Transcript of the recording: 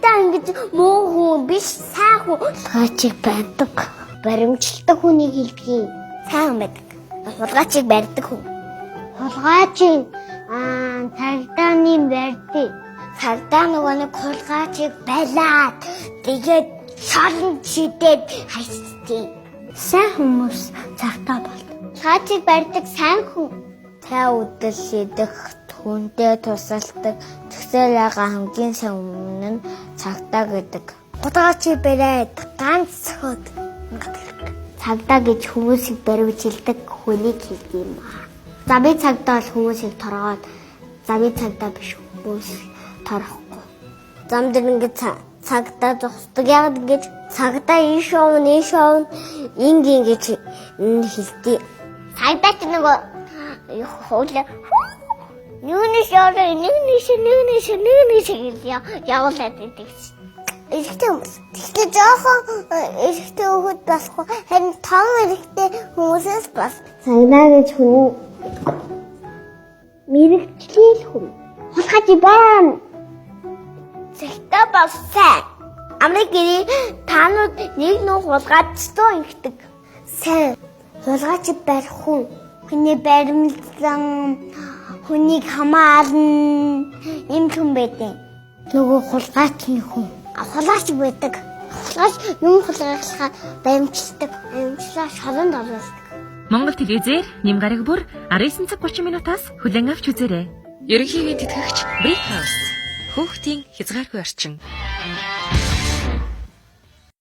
Хулгайтай ингэж муу хүн биш, сайн хүн хулгайчийг барьдаг. Баримтчилдаг хүнийг хэлдэг. Сайн хүн байдаг. Хулгайчийг барьдаг хүн. Хулгайчийг цагдаа барьдаг. Цагдаа нөгөө нэг хулгайчийг байлаад тэгээд шалан шидээд хайцдаг. Сайн хүмүүс цагдаа болдог. Хулгайчийг барьдаг сайн хүн. Цай үдэл шидэх, хүнтэй тусалдаг, тэгсэлээгээ хамгийн сайн өмнө нь цагдаа гэдэг. Хулгайчийг бариад ганц хот. Цагдаа гэж хүмүүсийг баримтжилдаг хүнийг хэлдэг юм аа. За би цагдаа бол хүмүүсийг торгоод, за би цагдаа биш хүмүүс торгохгүй. Зам дээр ингээд цагдаа зогсдог. Яг ингэж цагдаа ийш овн ингэж хэлдэг. Цагдаа ч нөгөө хуулаа нүгнээс явуулаад идэг. Эрэгтэй хүмүүс. Тэгтээ жоохон эрэгтэй хөхөд болохгүй. Харин том эрэгтэй хүмүүсээс бас цагдаа гэж хүн мэрэгчлийн хүн. Хулгайч байна. Цагдаа бас сайн. Америкийн таанууд нэг нөх хулгайчтай ингэдэг. Сайн. Хулгайч барих хүн. Хүний баримтлан, хүнийг хамаарна. Ийм хүн байдаг. Нөгөө хулгайчны хүн. Хулгайч байдаг. Хулгайч юм хулгайлахаа баримтчилдаг. Баримтлаа шаланд оруулдаг. Монгол телевизээр нэм гараг бүр 19 цаг 30 минутаас хүлээн авч үзээрэй. Ерөнхийдөө тэтгэгч Brick House. Хүүхдийн хязгааргүй орчин.